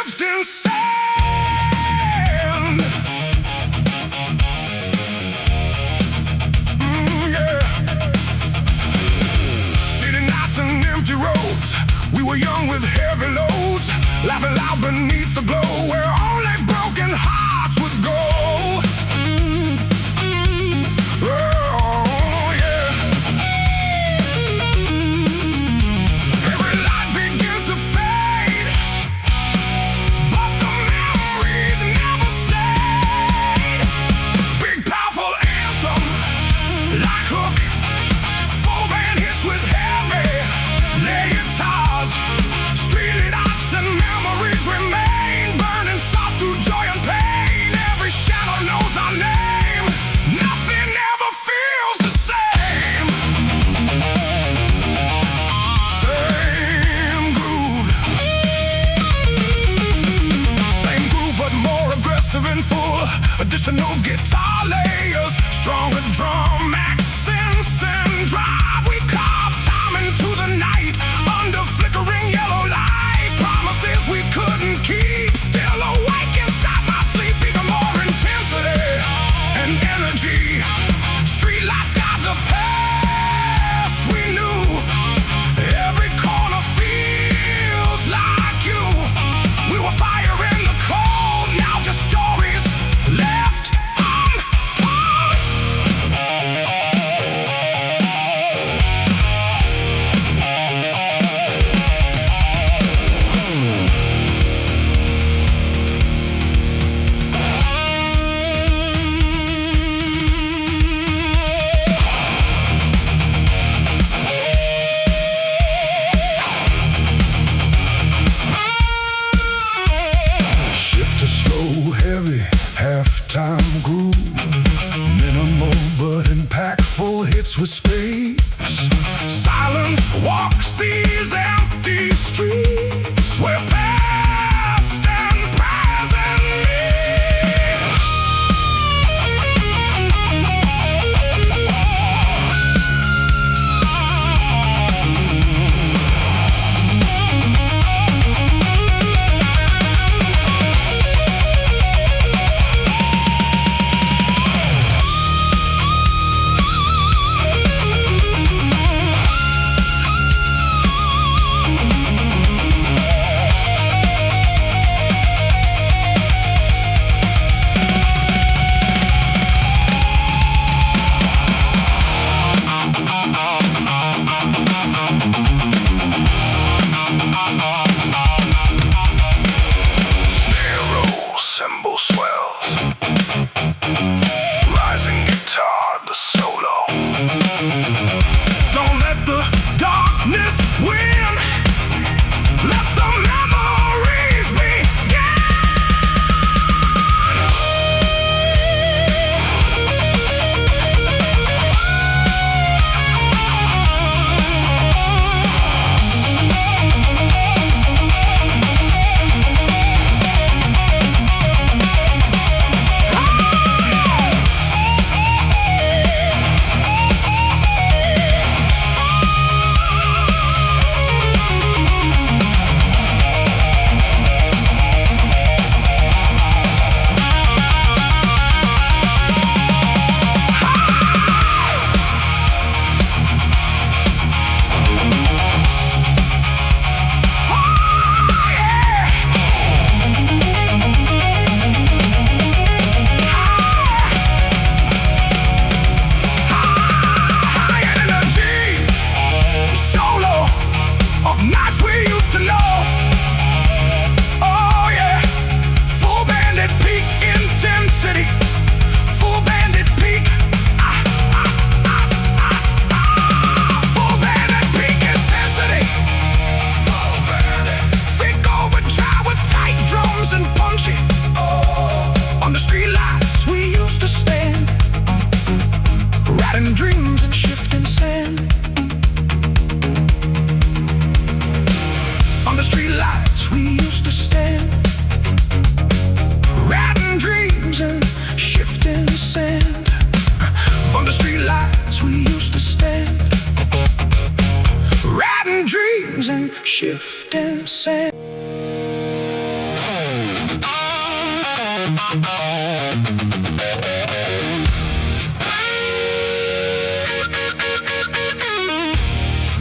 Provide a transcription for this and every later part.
drifting sand. Yeah. City nights and empty roads. We were young with heavy loads, laughing loud beneath the glow, where only broken hearts would go. Oh, yeah. Every light begins to fade, but the memories never stayed. Big powerful anthem, like hook, full band hits with heavy lead guitars. Streetlit arts and memories remain, burning soft through joy and pain. Every shadow knows our name. Nothing ever feels the same. Same groove. Same groove, but more aggressive and full. Additional guitar layers, stronger drum accents and drive. We carve time into the night under flickering yellow light. Promises we couldn't keep, still awake inside my sleep. Even more intensity and energy. Streetlights got the past we knew. Every corner feels like you. We were fire in the cold, now just stories left untold. Shift to slow, heavy, halftime groove. Minimal but impactful hits with space. Silence walks these empty streets where past and present meet.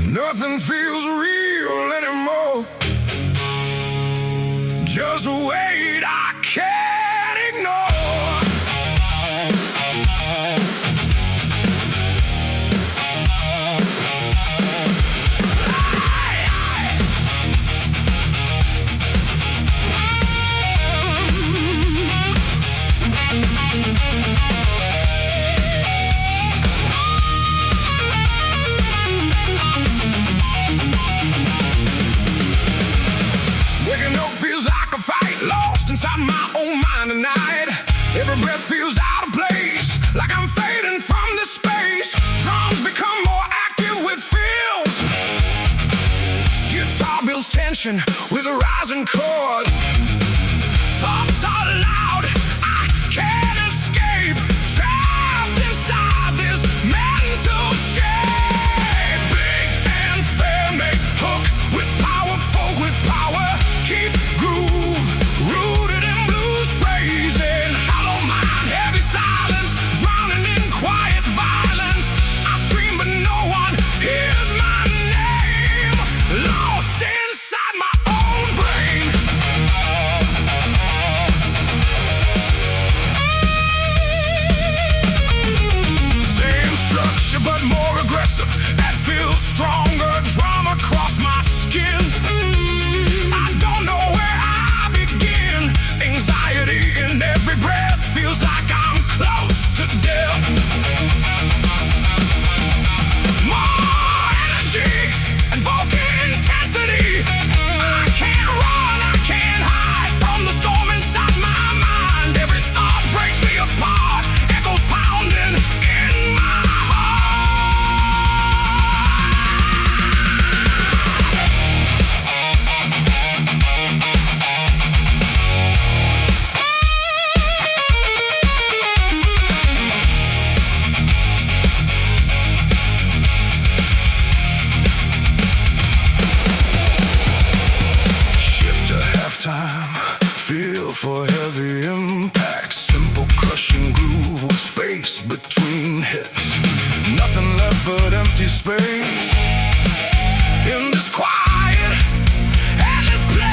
Nothing feels real anymore. Just wait, I can't ignore. Waking up feels like a fight, lost inside my own mind tonight. Every breath feels out of place, like I'm fading from this space. Drums become more active with fills. Guitar builds tension with rising chords. Thoughts are loud, I can't escape. Trapped inside this mental shape. Big and fair, make hook with power, folk with power. Keep groove, rooted in blues phrasing. Hollow mind, heavy silence, drowning in quiet violence. I scream but no one hears my name. Lost inside my own brain. Same structure but more aggressive. That feels stronger. Drama across my skin. I don't know where I begin. Anxiety in every breath feels like I'm close to death. More energy and vocal intensity. I can't run, I can't hide from the storm inside my mind. Every thought breaks me apart, echoes pounding in my heart. Shift to halftime, feel for heavy impact. Simple crushing groove with space between hits. Nothing left but empty space in this quiet, endless place.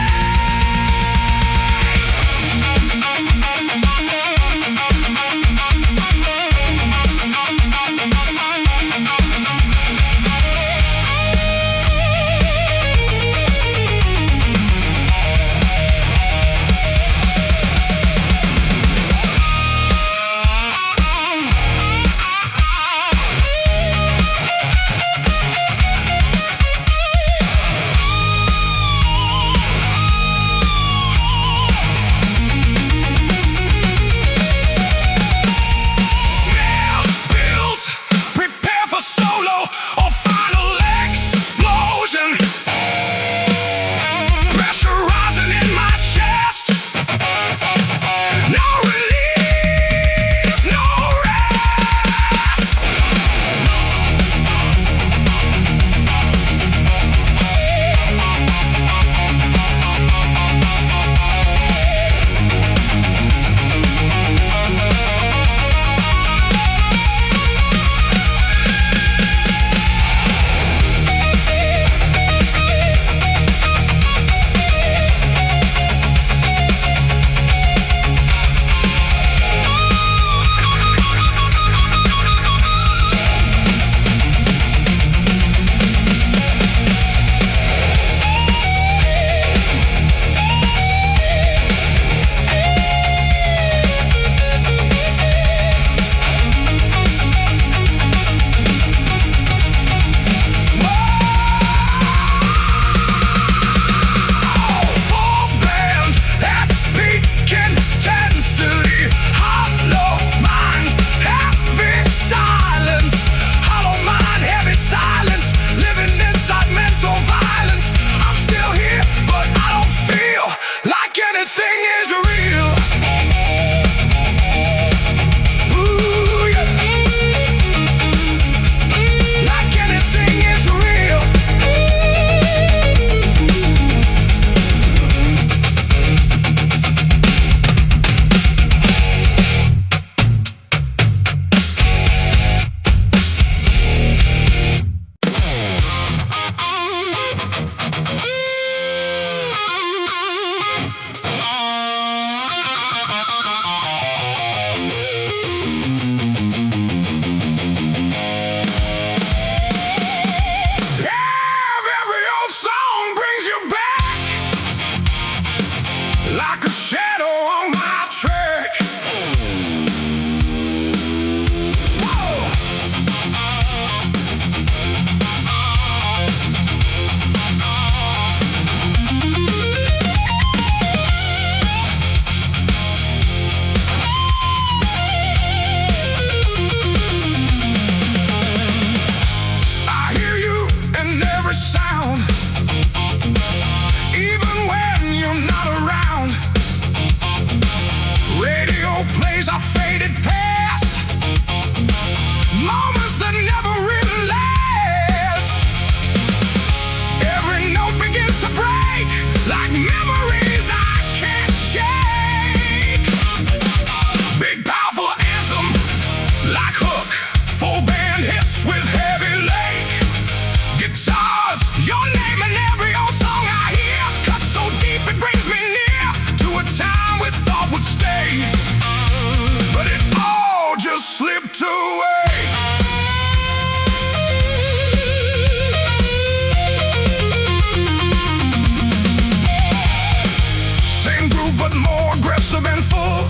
more aggressive and full.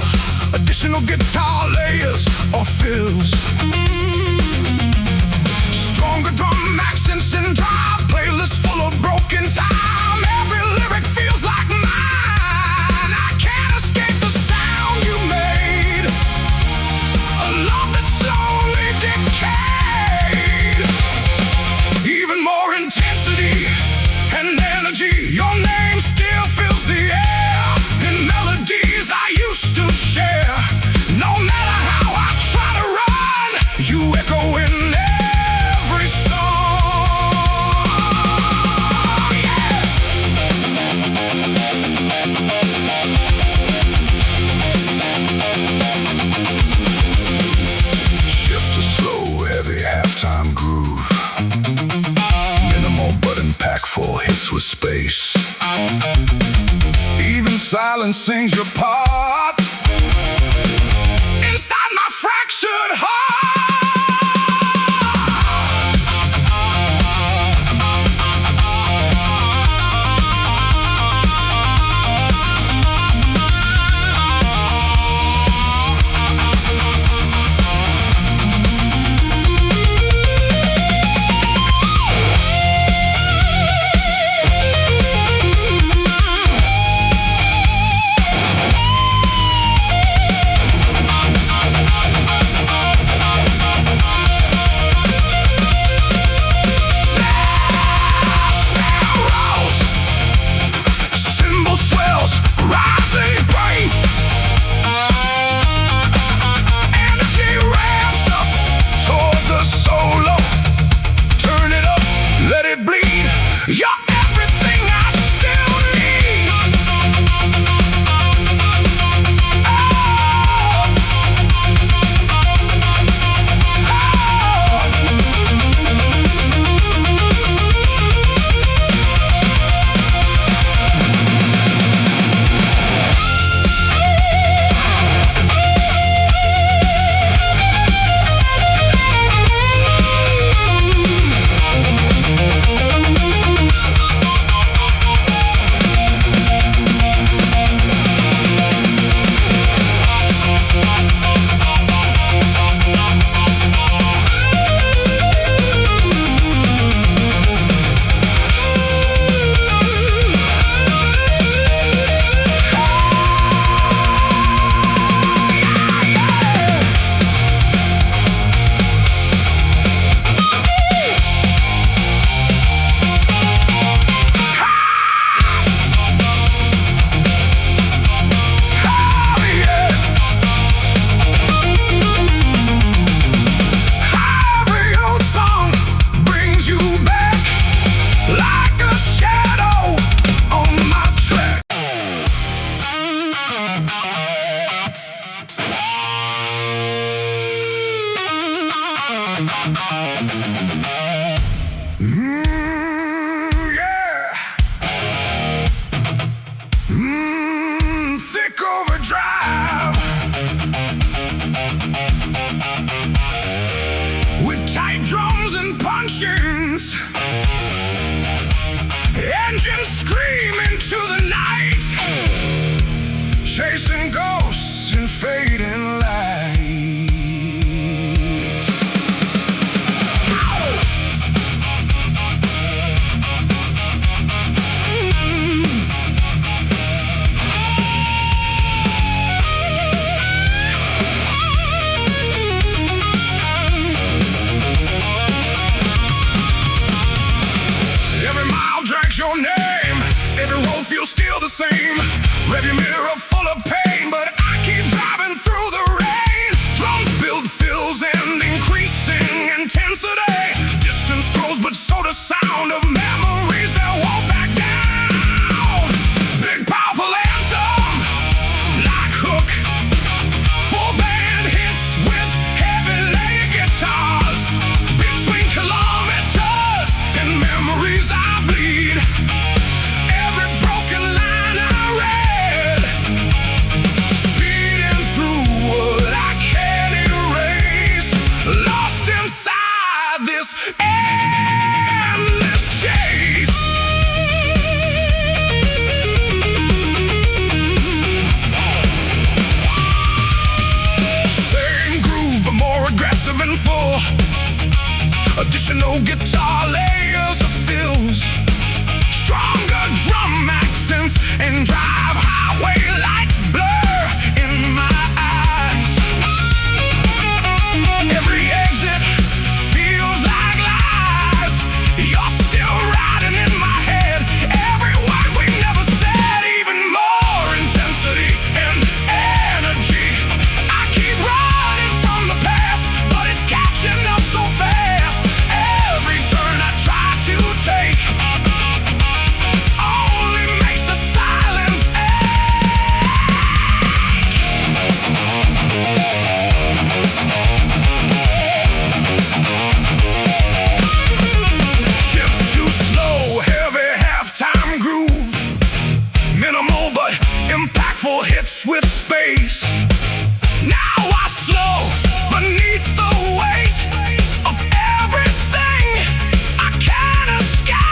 Additional guitar layers or fills. Stronger drum accents and drive. Playlist full of broken time. Every lyric feels like mine. I can't escape the sound you made. A love that slowly decayed. Even more intensity and energy. Your name still fills the air. In melodies I used to share. No matter how I try to run, you echo in every song. Yeah. Shift to slow, heavy halftime groove. Minimal but impactful hits with space. Even silence sings your part. Inside my fractured heart. You're everything I still need. Thick overdrive with tight drums and punchings. Engines scream into the night, chasing ghosts in fading light. Additional guitar layers of fills, stronger drum accents, and drive highway lights blur in my eyes. Every exit feels like lies. You're still riding in my head. Every word we never said, even more intensity and energy. I keep running from the past, but it's catching up so fast. Every turn I try to take only makes the silence shift to slow, heavy halftime groove. Minimal but impactful hits with space. Now I slow beneath the weight of everything I can't escape.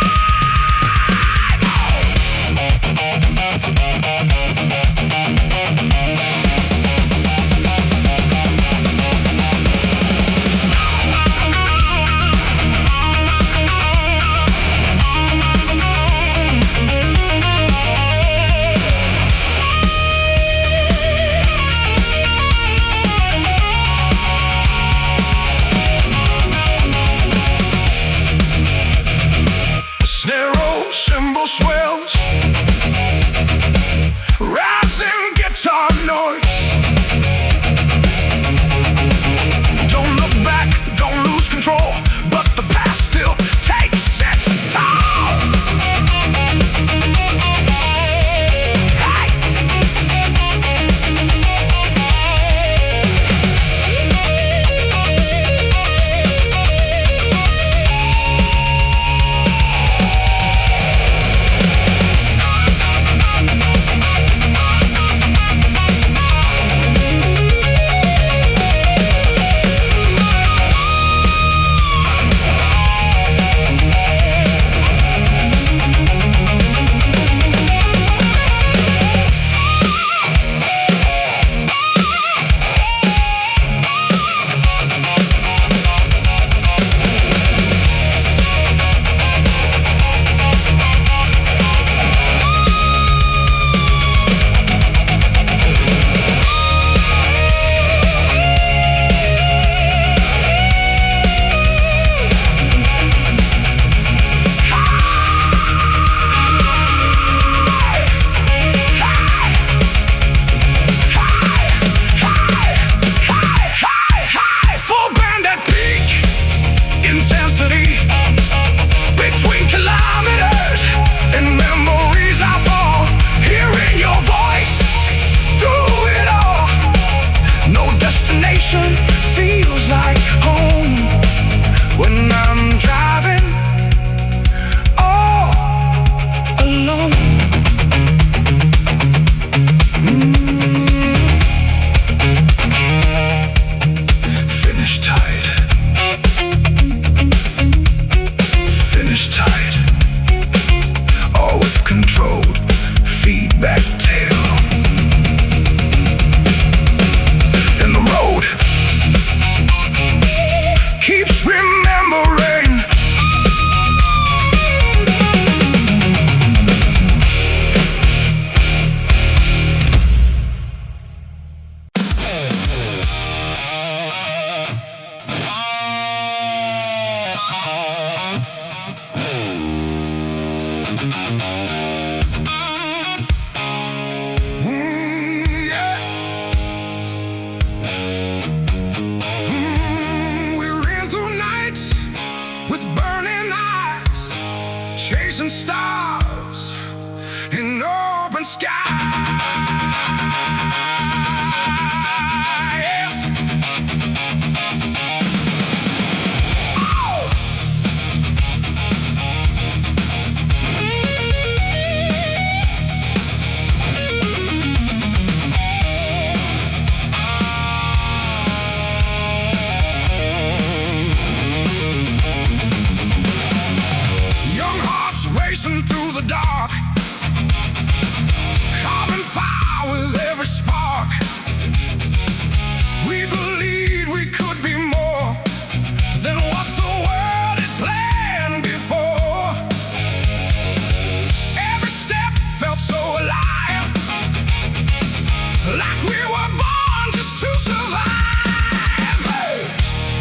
like we were born just to survive.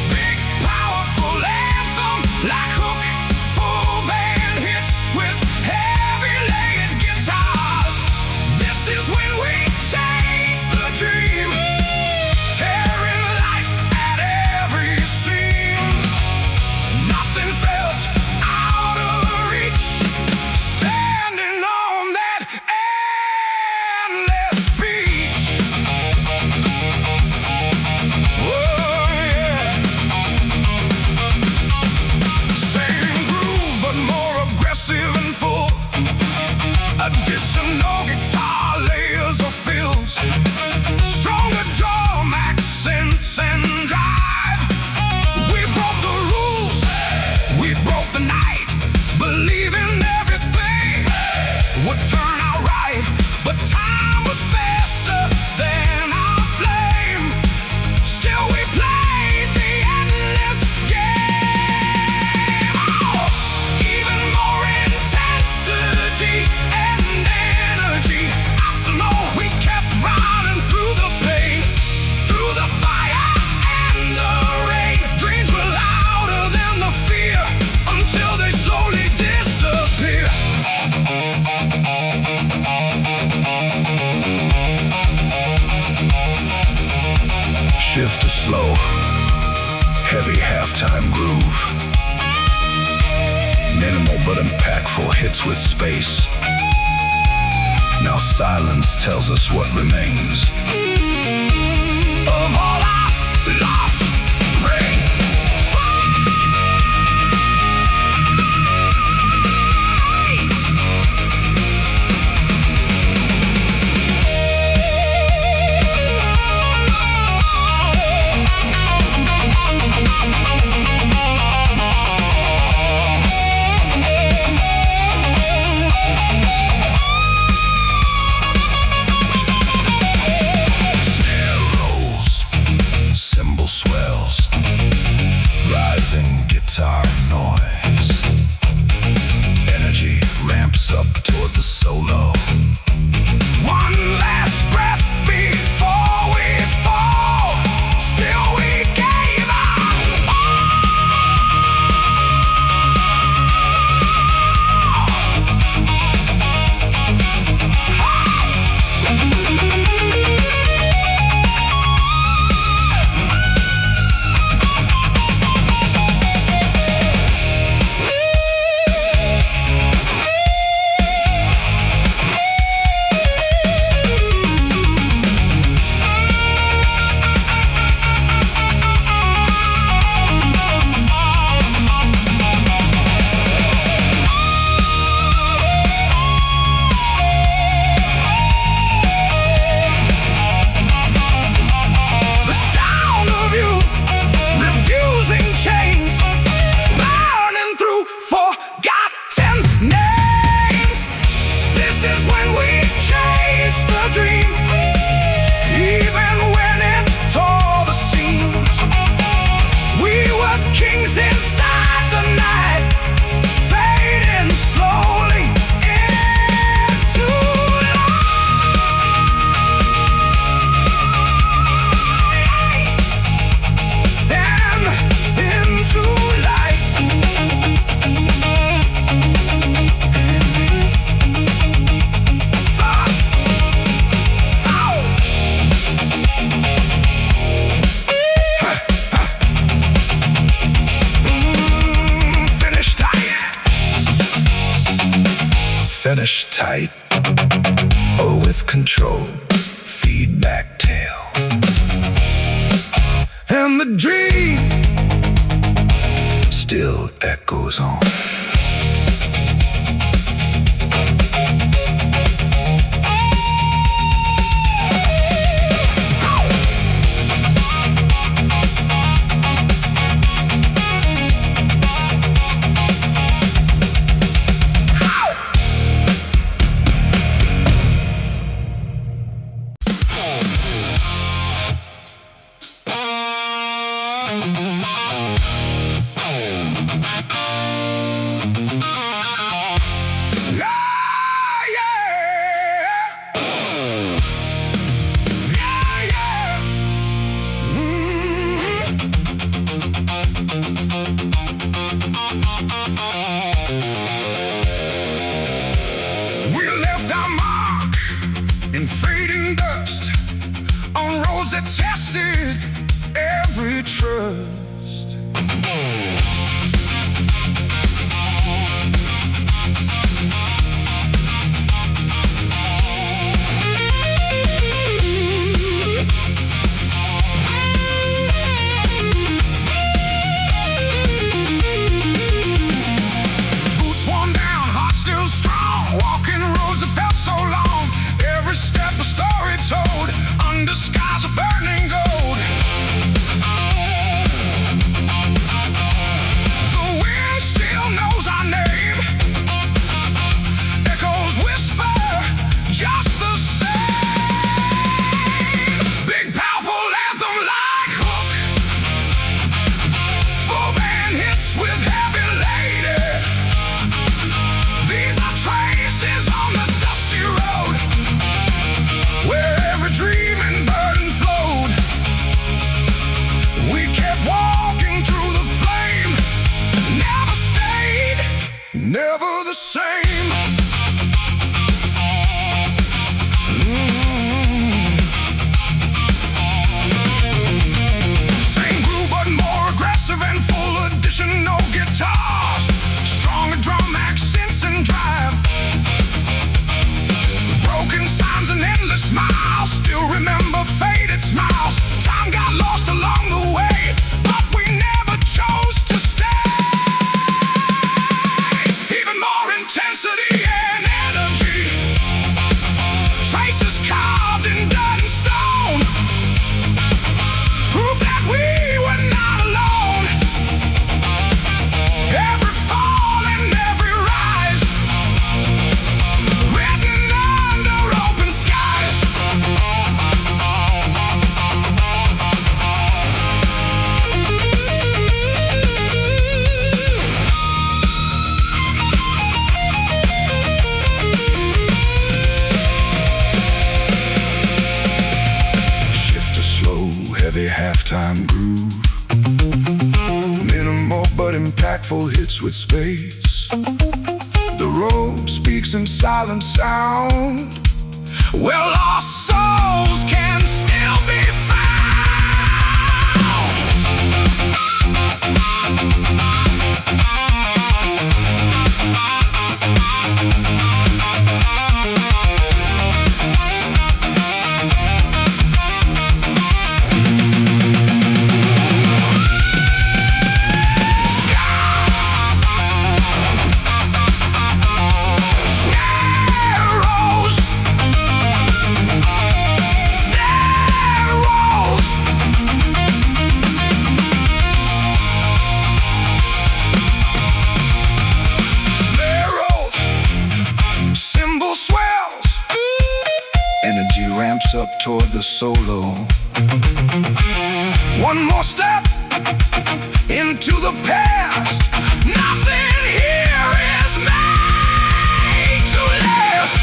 Big, powerful anthem, like hook, full band hits with heavy layered guitars. This is when we chase the dream, tearing life at every seam. Nothing felt out of reach, standing on that endless beach. Oh yeah. Same groove but more aggressive and full. Additional guitar layers or fills, stronger drum accents and drive. We broke the rules, we broke the night, believing everything would turn out right. But time was faster than our flame. Still we played the endless game. Oh, even more intensity and energy. Optional, we kept riding through the pain, through the fire and the rain. Dreams were louder than the fear, until they slowly disappear. Shift to slow, heavy halftime groove. Minimal but impactful hits with space. Now silence tells us what remains of all our lost brain. Snare rolls, cymbal swells, rising guitar noise. Energy ramps up toward the solo. One last breath before we fall. Still we gave up. The sound of youth, refusing chains, burning through forgotten names. This is when we chase the dream, even when it tore the seams. We were kings inside the night, fading slowly into and into light. Finish tight. Finish tight, or with control, feedback tail. And the dream still echoes on. heavy halftime groove. Minimal but impactful hits with space. The road speaks in silent sound, where lost souls can still be found. Ramps up toward the solo. One more step into the past. Nothing here is made to last.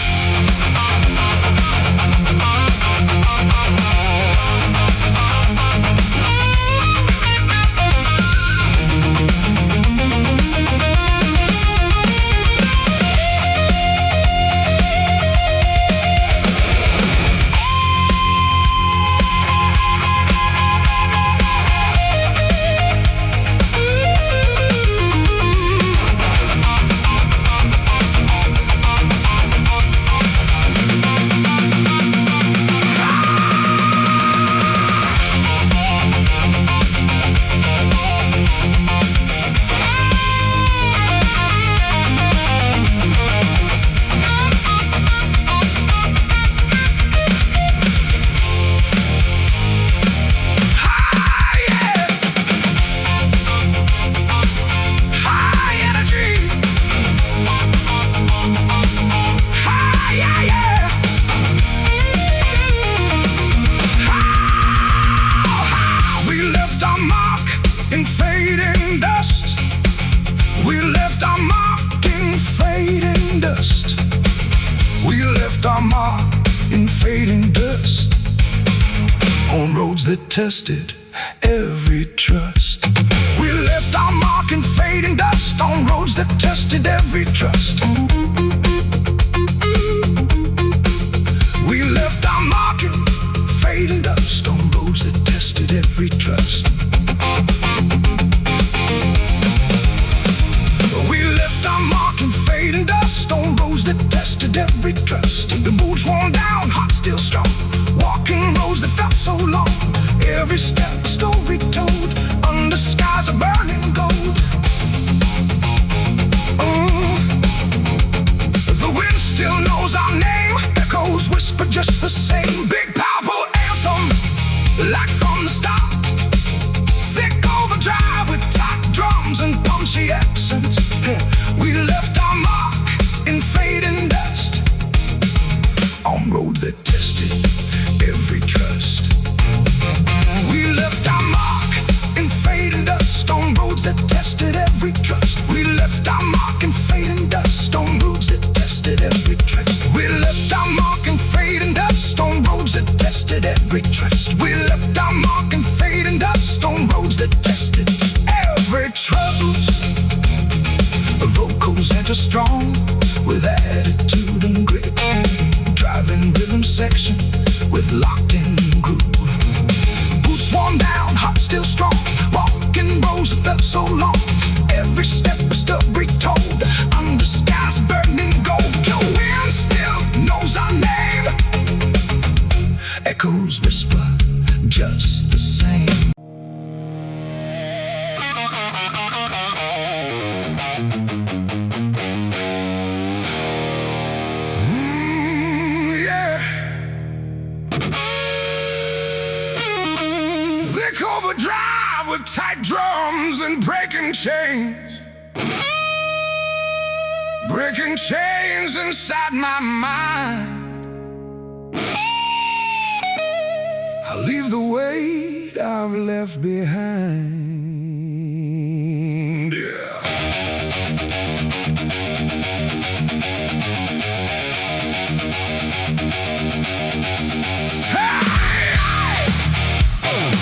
We left our mark in fading dust on roads that tested every trust. We left our mark in fading dust on roads that tested every trust. We left our mark in fading dust on roads that tested every trust. We left our mark in fading dust on roads that tested every trust. The boots worn down, heart still strong, walking roads that felt so long. Every step a story told, under skies of burning gold. The wind still knows our name, echoes whisper just the same. Big powerful anthem, like from the start. Thick overdrive with tight drums and punchy accents. We left our mark in fading dust on roads that tested every trust. We left our mark in fading dust on roads that tested every trust. We left our mark in fading dust on roads that tested every trust. We left our mark in fading dust on roads that tested every trust. We left our mark in fading dust on roads that tested every trust. Vocals enter strong with attitude and grit, driving rhythm section with locked-in groove. Boots worn down, heart still strong, walking roads that felt so long. Every step a story told, under skies burning gold. The wind still knows our name, echoes whisper just the same. Thick overdrive with tight drums and breaking chains. Breaking chains inside my mind. I'll leave the weight I've left behind. Yeah. Hey, hey.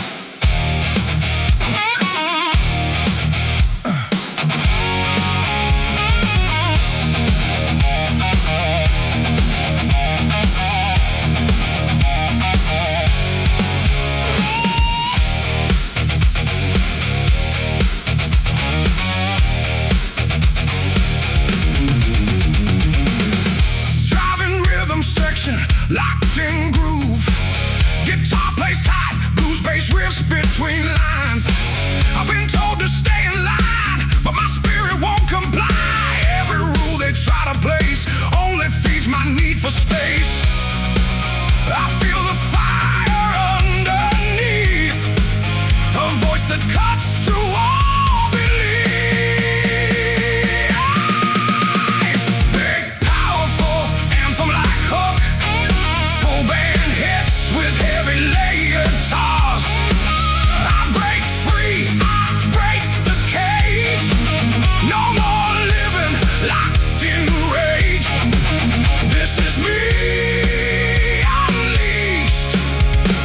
I feel the fire underneath, a voice that cuts through all belief. Big, powerful, anthem-like hook, full band hits with heavy layered guitars. I break free, I break the cage. No more living locked in rage. This is me, unleashed,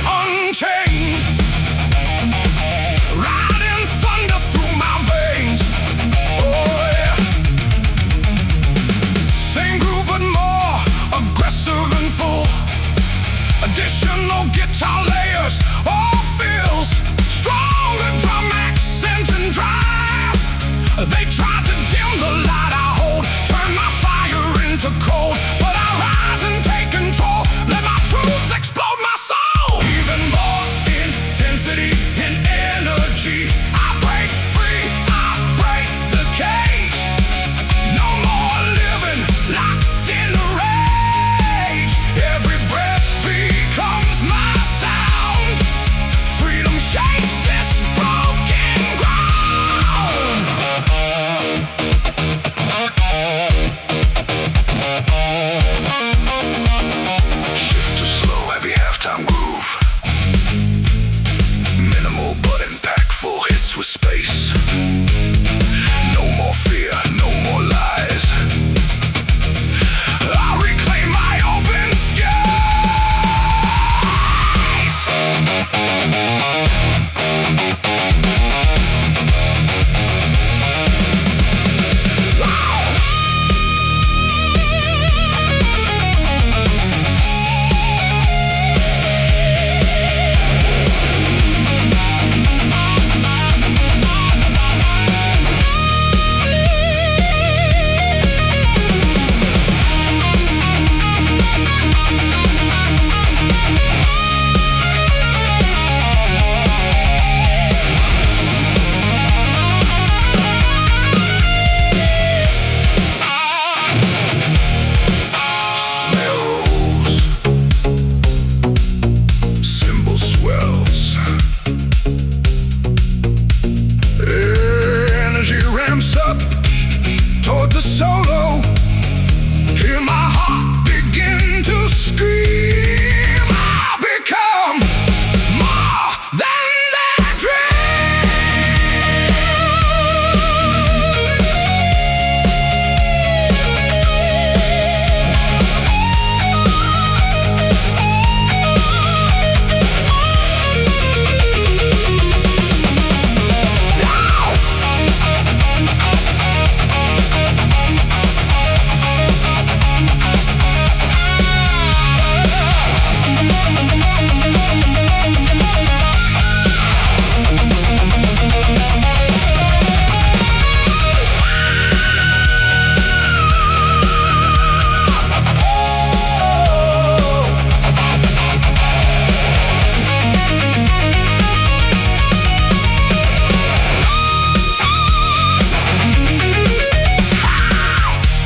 unchained, riding thunder through my veins. Oh yeah. Same groove but more aggressive and full. Additional guitar layers, all fills, stronger drum accents and drive. They tried to dim the light I hold, turn my fire into cold, but I rise and take control. Let my truth explode my soul. Even more intensity and energy. I break free, I break the cage. No more living locked in rage. Every breath becomes my sound. Freedom shakes this broken ground. Shift to slow, heavy halftime groove. Minimal but impactful hits with space. No more fear, no more lies. I reclaim my open skies. Smells, cymbal swells, energy ramps up toward the solo. Hear my heart begin to scream. I'll become more than that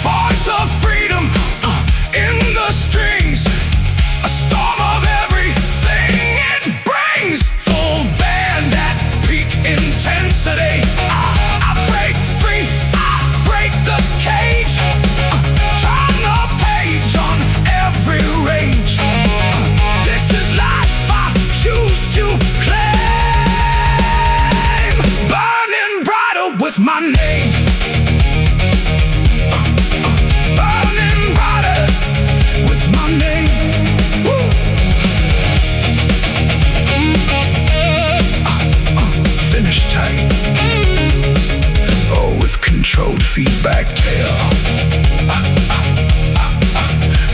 voice of freedom in the strings, a storm of everything it brings. Full band at peak intensity. I break free, I break the cage. Turn the page on every rage. This is life I choose to claim. Burning brighter with my name. Burning brighter with my name. Woo. Finish tight. Oh, with controlled feedback tail.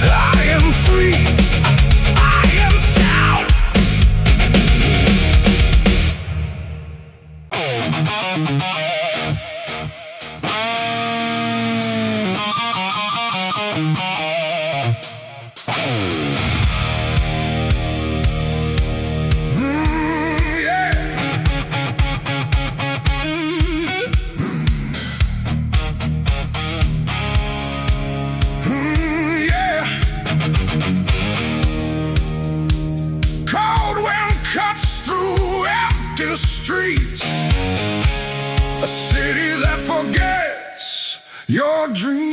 I am free. I am sound. Yeah. streets, a city that forgets your dreams.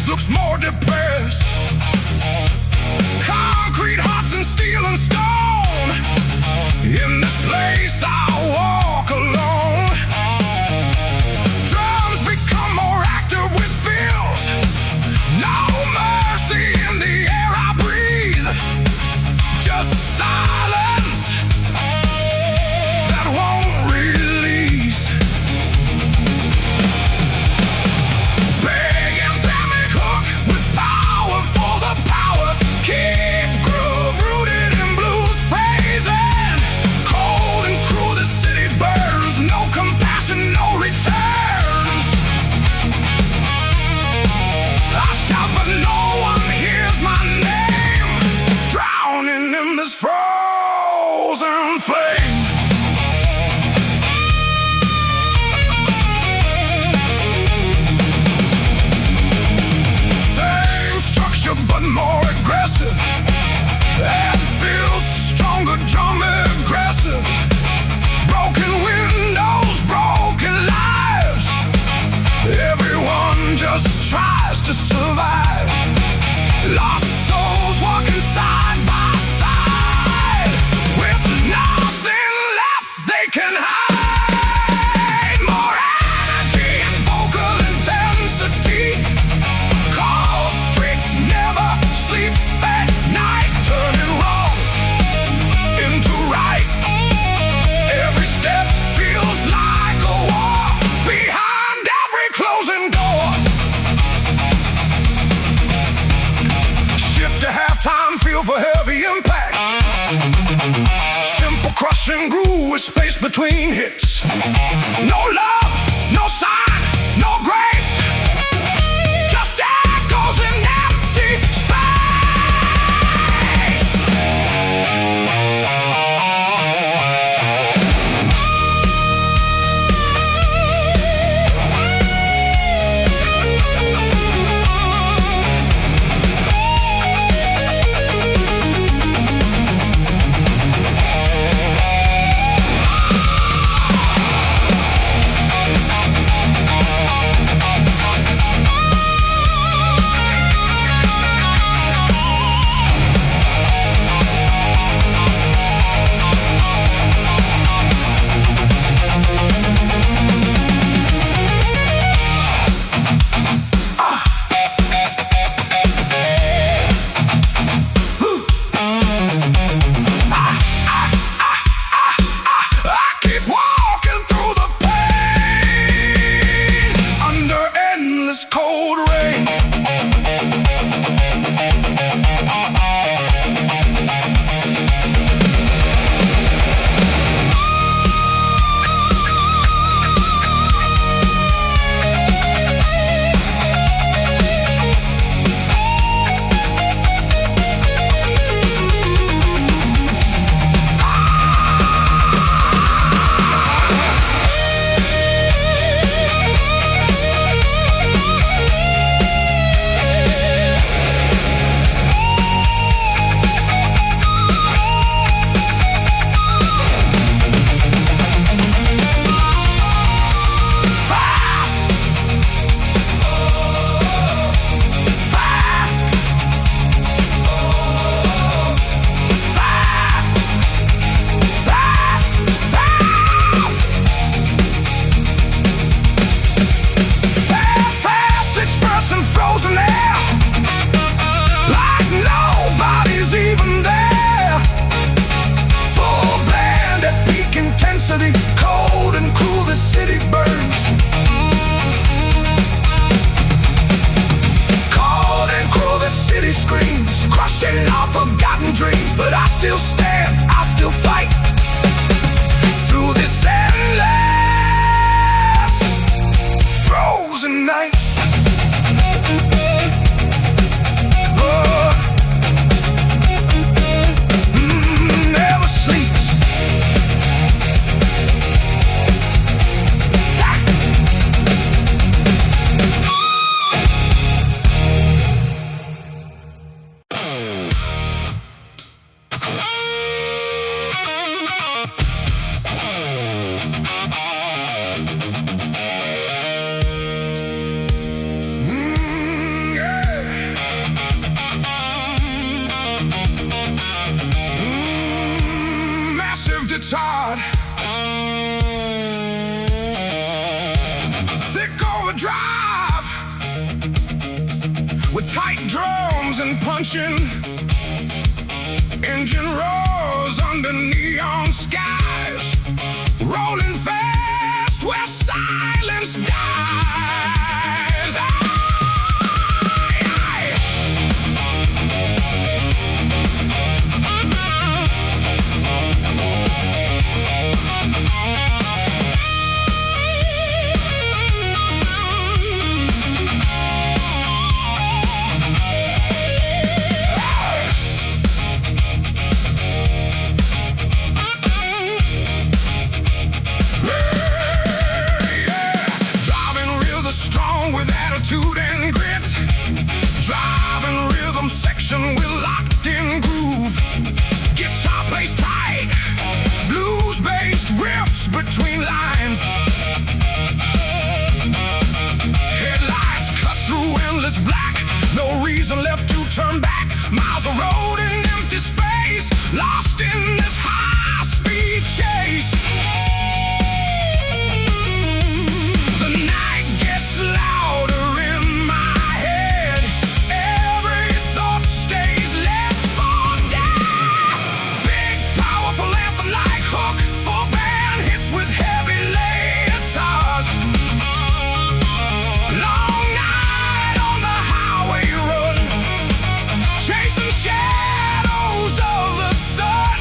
Looks more depressed. Concrete hearts and steel and stone. In this place I walk alone. Drums become more active with feels. No mercy in the air I breathe. Just silence that won't release. Keep groove rooted in blues phrasing. Cold and cruel the city burns. No compassion, no returns. I shout but no one hears my name. Drowning in this frozen flame. Same structure but more aggressive. That feels stronger, drum aggressive. Broken windows, broken lives. Everyone just tries to survive. Lost souls walking side by side, with nothing left they can hide. More energy and vocal intensity. Cold streets never sleep at night, turning wrong into right. Every step feels like a war behind every closing door. Shift to halftime, feel for heavy impact. Simple crushing groove with space between hits. No love, no sign, no grace. Just echoes in empty space. it's hard. Thick overdrive with tight drums and punching. Engine roars under neon skies, rolling fast where silence dies. With locked-in groove, guitar plays tight, blues-based riffs between lines. Headlights cut through endless black, no reason left to turn back. Miles of road in empty space, lost in this high-speed chase. The night gets louder in my head. Every thought stays left for dead. Big, powerful anthem like hook, full band hits with heavy guitars. Long night on the highway run, chasing shadows of the sun.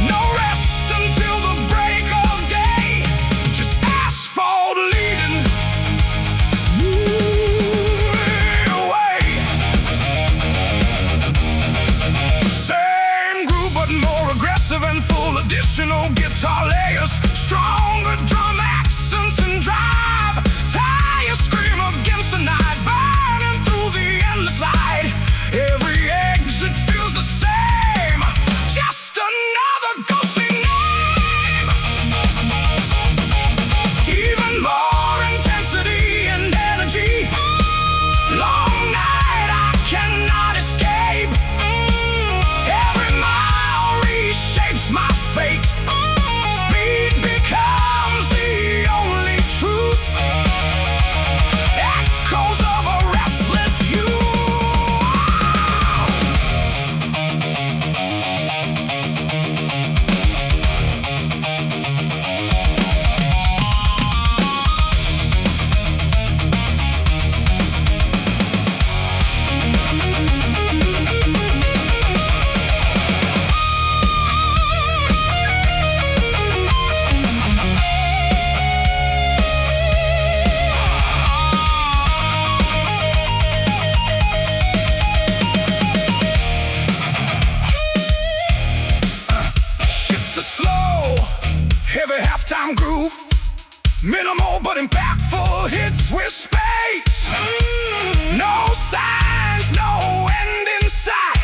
No rest until the break of day, just asphalt leading away. Same groove but more aggressive and full, additional guitar layers, stronger drum accents and drive. Tires scream against the night, burning through the endless light. Every exit feels the same, just another ghostly name. Even more intensity and energy. Long night I cannot escape. Every mile reshapes my fate. Speed becomes the only truth. Echoes of a restless youth. Shifts to slow, heavy halftime groove. Minimal but impactful hits with space. No signs, no end in sight.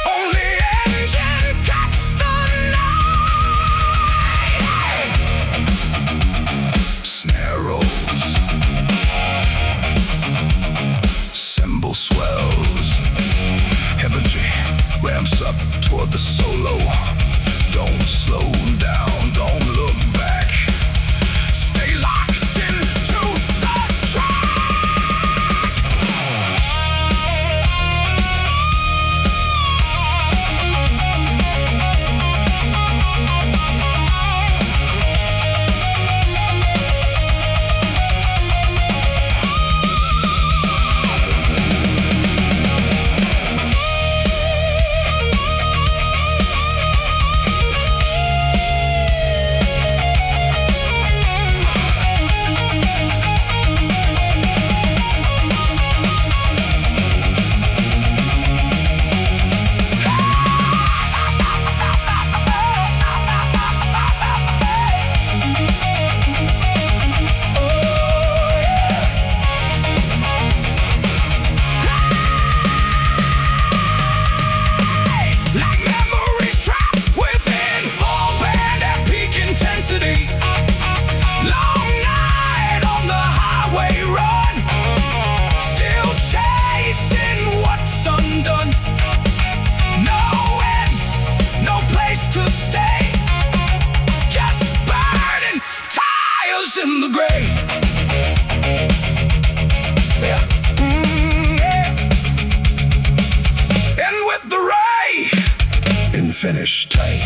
Only engine cuts the night. Snare rolls, cymbal swells. Energy ramps up toward the solo. Don't slow down, don't look back. Stay locked into the track. lies in the gray. Yeah. Yeah. And with the ray in finished tight.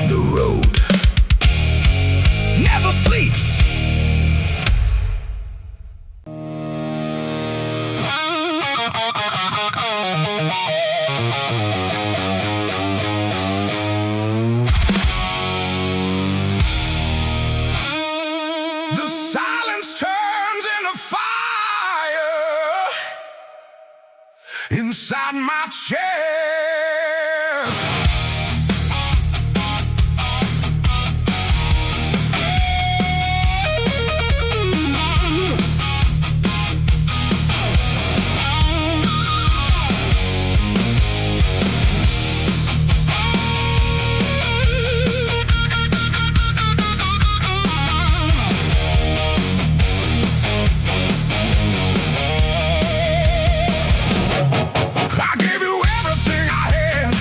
The road never sleeps. The silence turns into fire inside my chest. I gave you everything I had.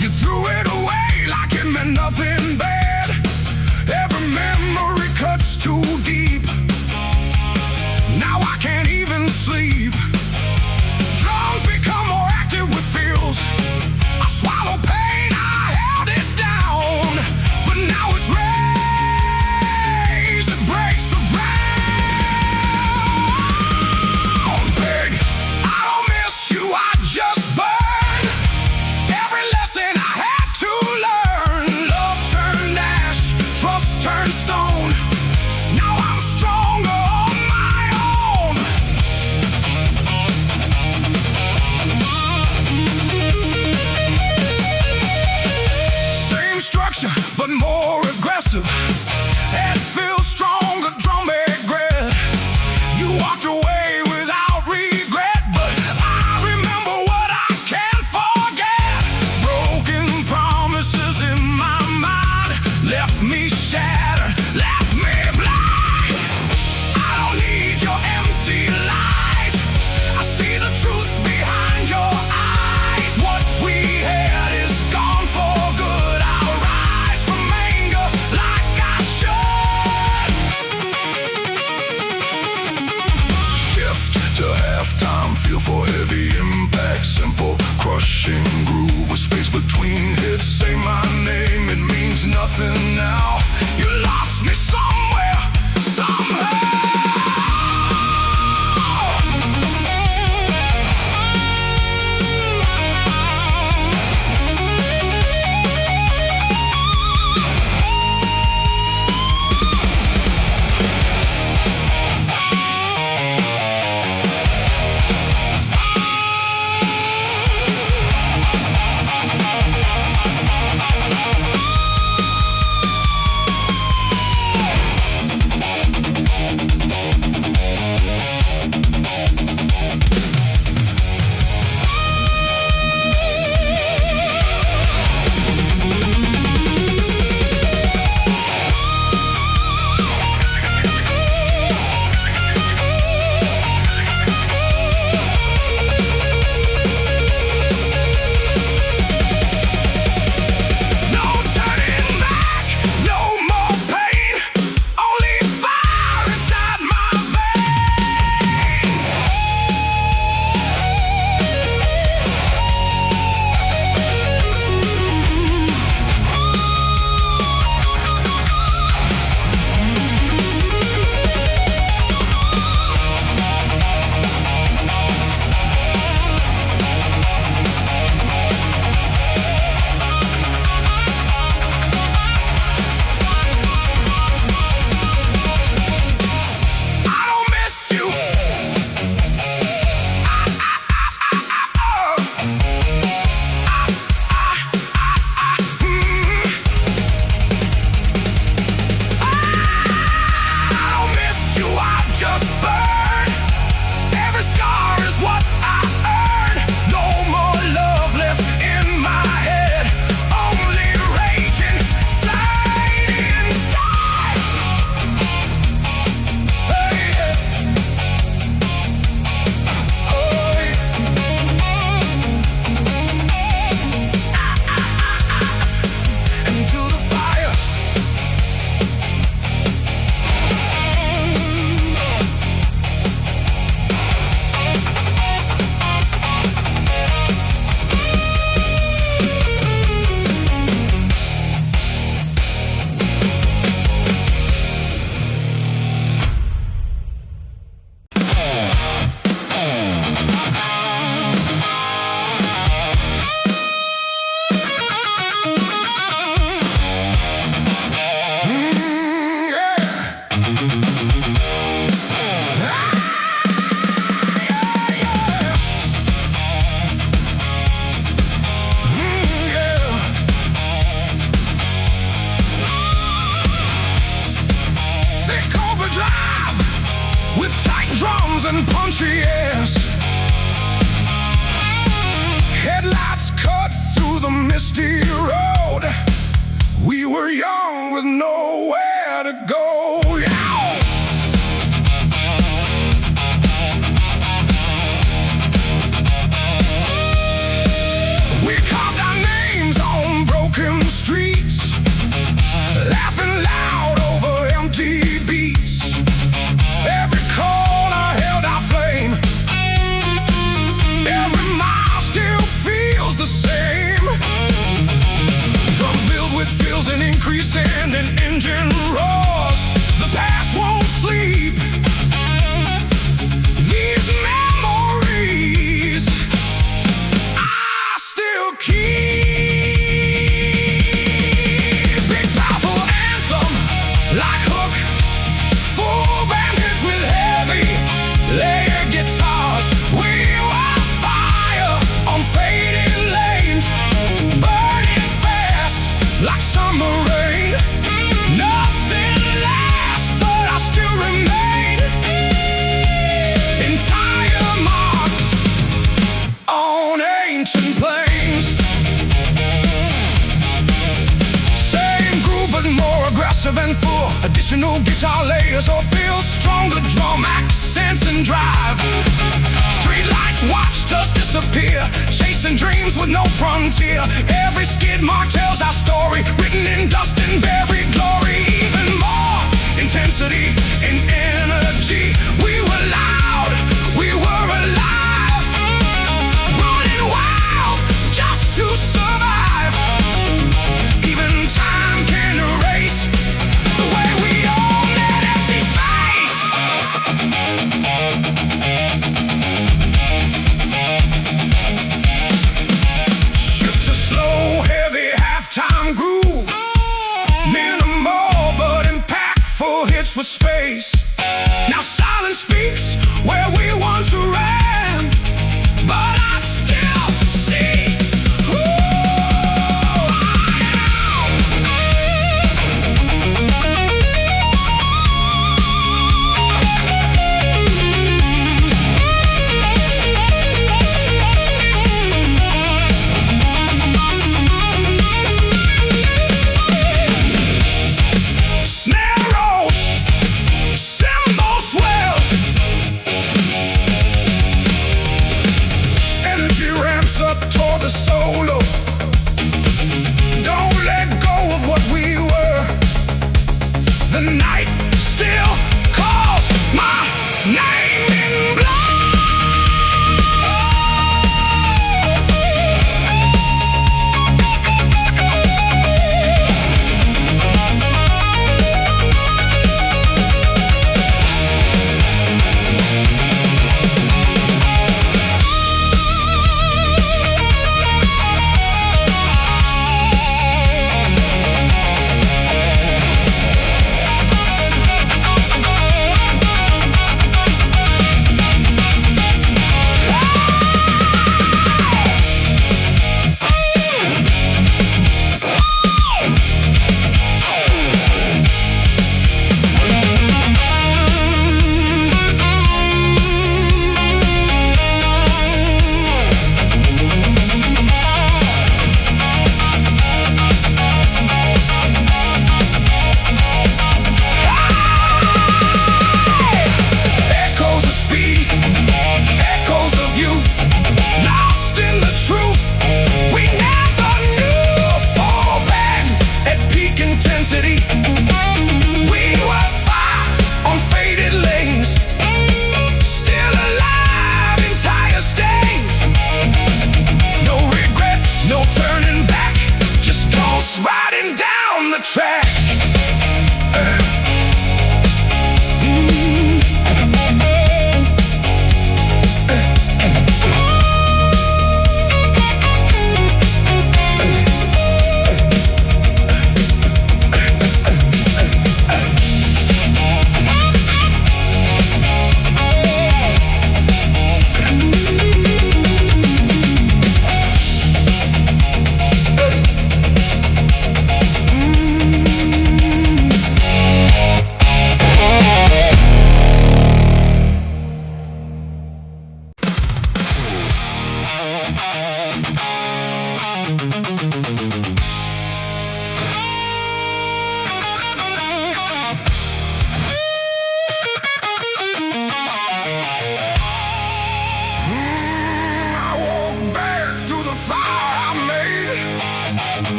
You threw it away like it meant nothing bad. Every memory cuts too deep. Now I can't even sleep. Drums become more active with feels. I swallow pain, I held it down. But now it's raised, it breaks the ground. Big, I don't miss you, I just burn. Every lesson I had to learn. Love turned ash, trust turned stone. Now I'm stronger on my own. Same structure, but more aggressive. Head feels stronger, drum head grit. You walked away without regret, but I remember what I can't forget. Broken promises in my mind left me shattered, left me blind. I don't need your empty lies. I see the truth behind your eyes. What we had is gone for good. I'll rise from anger like I should. Shift to halftime, feel for heavy impact. Simple, crushing groove with space between hits. Say my name, it means nothing now. You lost me somewhere, somehow. additional guitar layers, or feel stronger drum accents and drive. Streetlights watched us disappear, chasing dreams with no frontier. Every skid mark tells our story, written in dust and buried glory. Even more intensity and energy. We were loud, we were alive, running wild just to survive. Even time can erase the way we own that empty space. Shift to slow, heavy halftime groove. Minimal but impactful hits with space.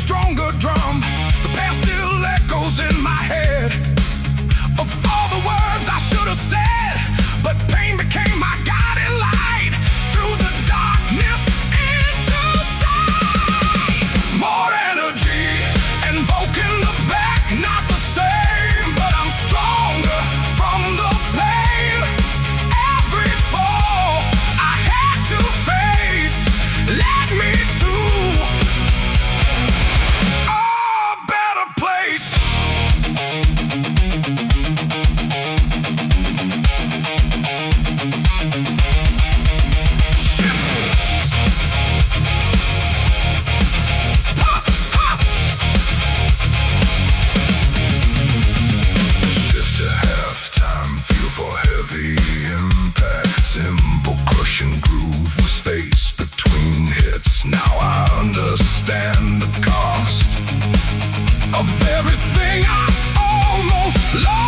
stronger drum. The past still echoes in my head of all the words I should have said, but pain became my guiding light through the darkness into sight. More energy, invoking the back, not the same, but I'm stronger from the pain. Every fall I had to face led me to a better place. Shift to halftime, feel for heavy impact, cymbal crushing groove with space between hits. Now I understand the cost of everything I almost lost.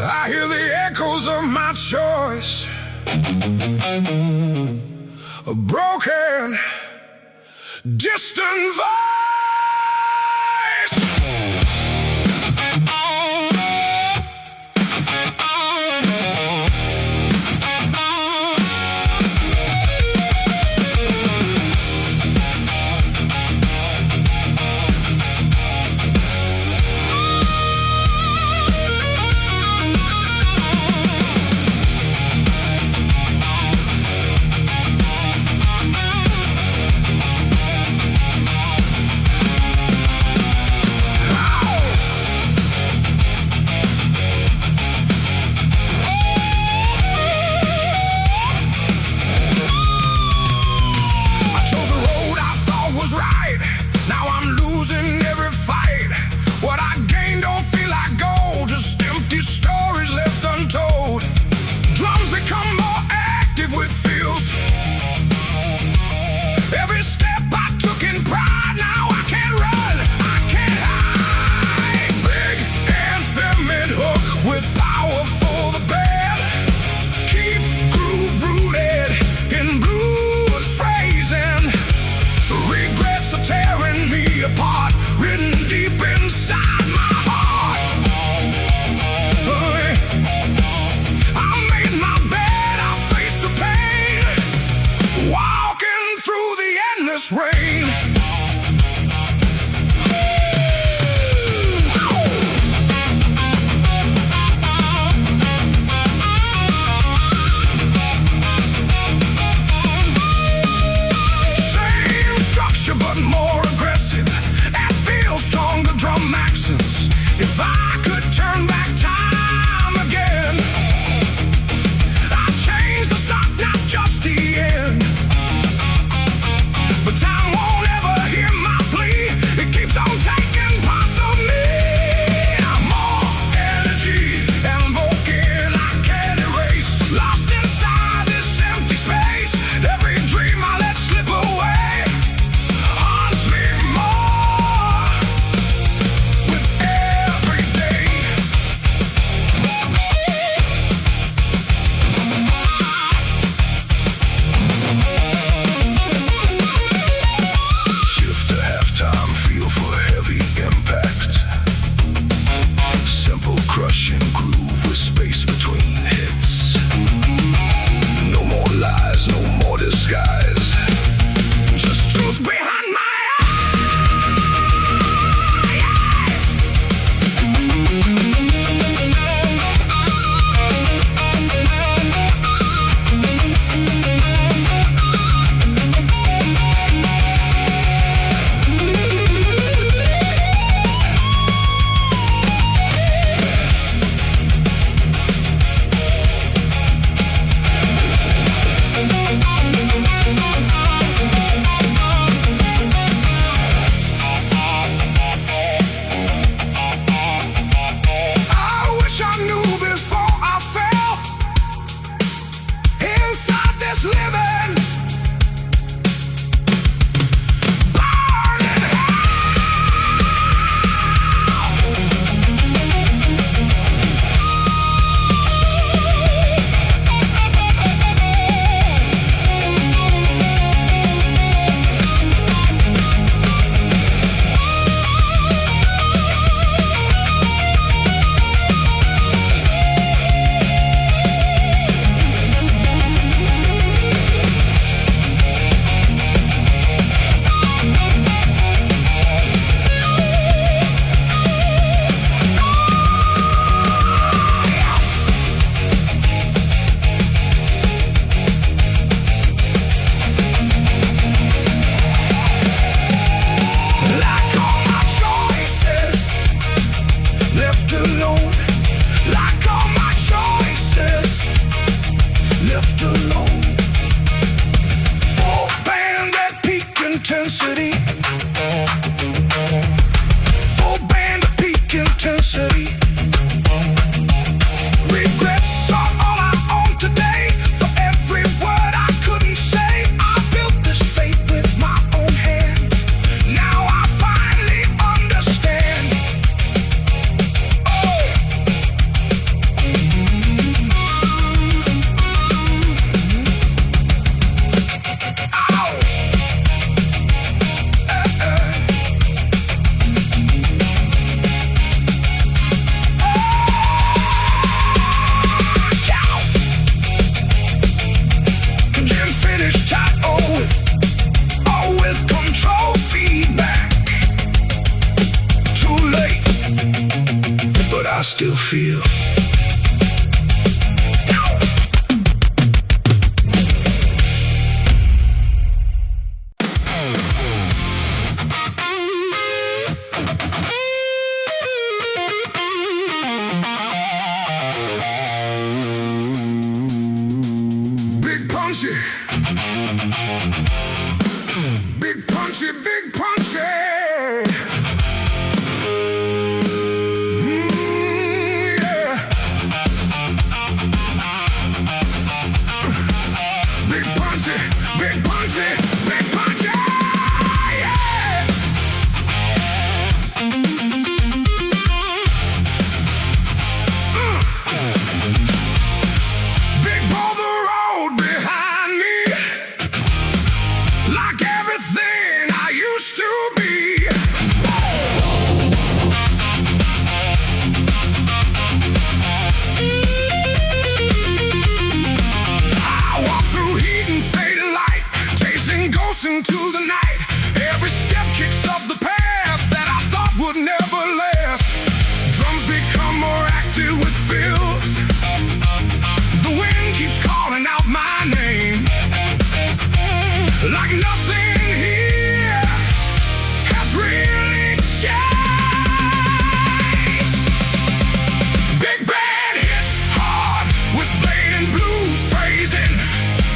I hear the echoes of my choice, a broken, distant voice. still feel. Big punchy, big punchy, big punchy. Big punchy, big punchy, yeah. Big boulder road behind me, like everything I used to be. I walk through heat and fading light, ghosts into the night. Every step kicks up the past that I thought would never last. Drums become more active with fills. The wind keeps calling out my name, like nothing here has really changed. Big band hits hard with blade and blues phrasing.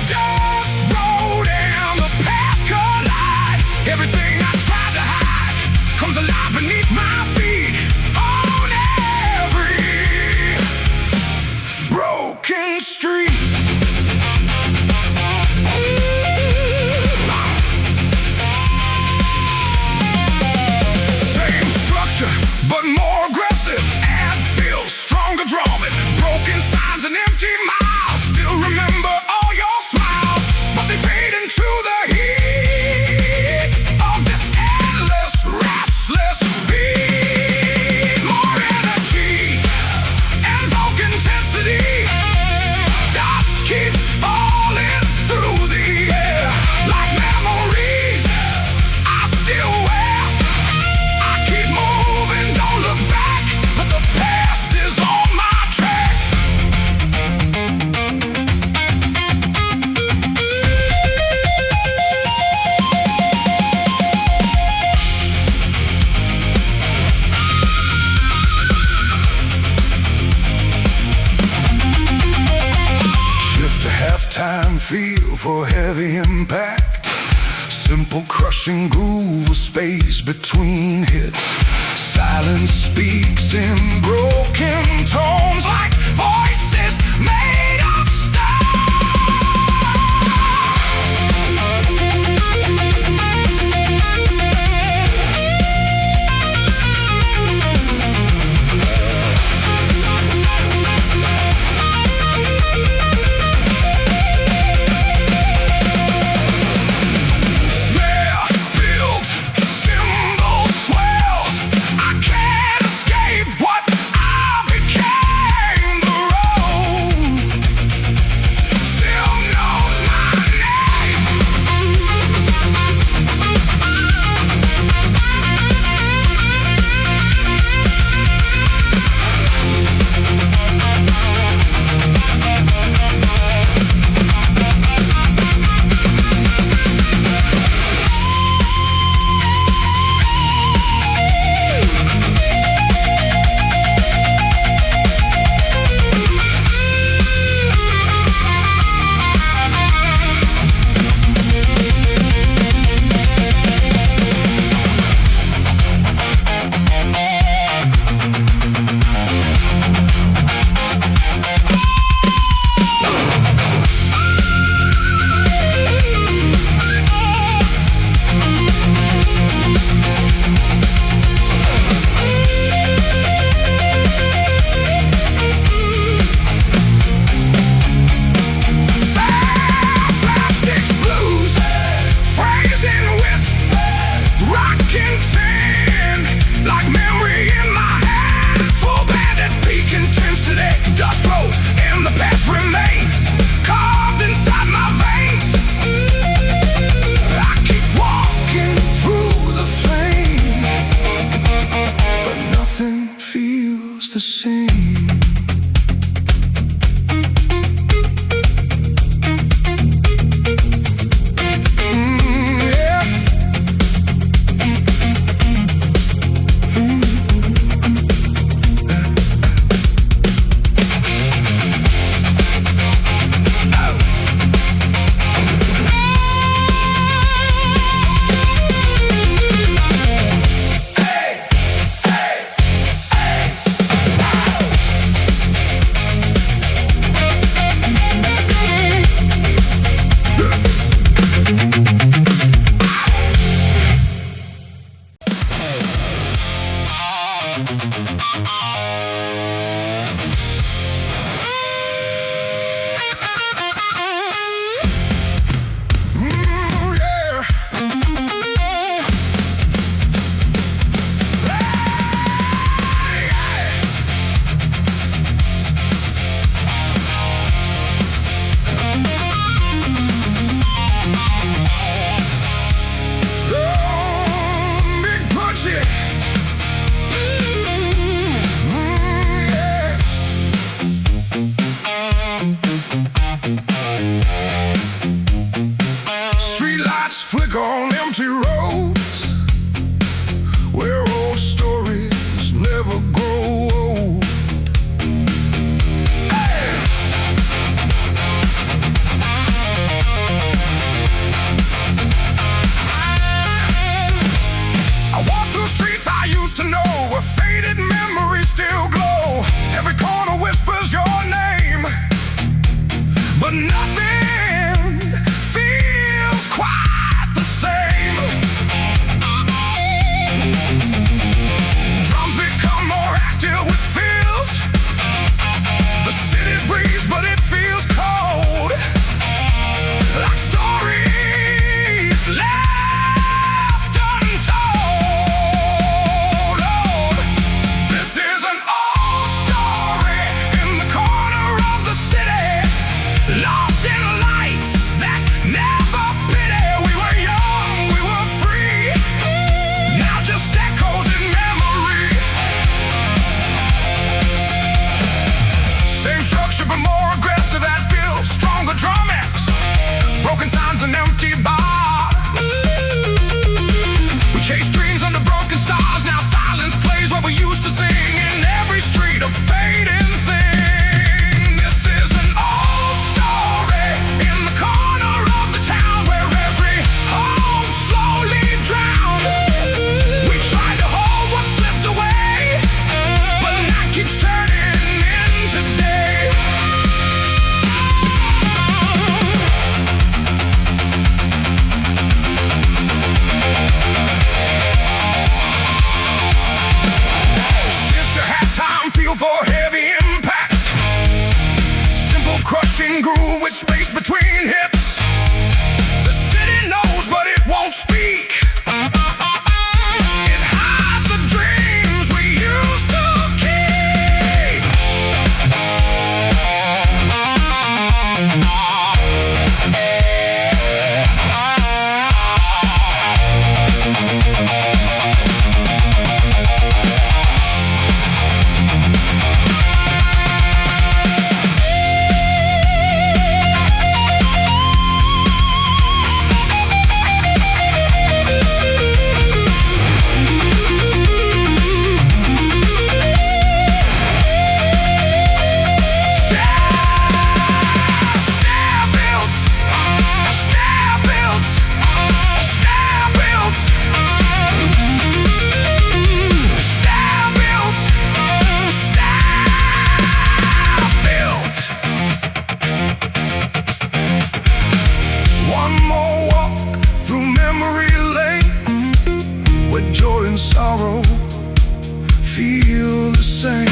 Dust road and the past collide. Everything I tried to hide comes alive beneath my feet. On every broken street. Same structure, but more aggressive. Add feel, stronger drawing. Broken signs and empty miles. Still remember all your smiles, but they fade into the heat of this endless, restless beat. More energy and vogue intensity. Dust keeps falling through the air like memories I still wear. I keep moving, don't look back, but the past is on my track. Shift to halftime feel for heavy impact. Simple crushing groove with space between hits. Silence speaks in broken tones like voices made of snare builds, cymbal swells. I can't escape what I became. The road still knows my name. Plastics blues, phrasing with rocking tin, like memory in my hand. Full band at peak intensity. Dust road and the past remain carved inside my veins. I keep walking through the flame, but nothing feels the same. with space between hips. The city knows, but it won't speak. It hides the dreams we used to keep. Joy and sorrow feel the same.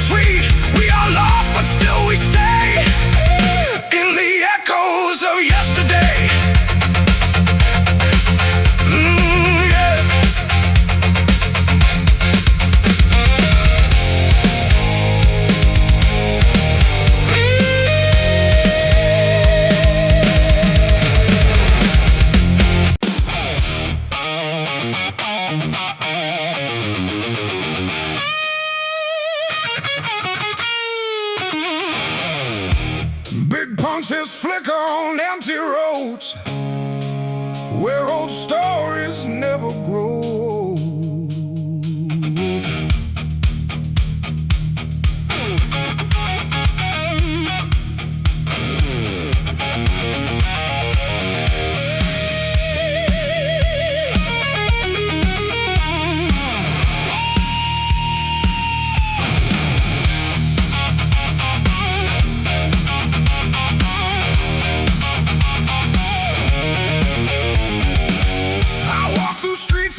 Sweet, we are lost, but still we stay in the echoes of yesterday. Yeah. Big punches flicker on empty roads where old stories never grow.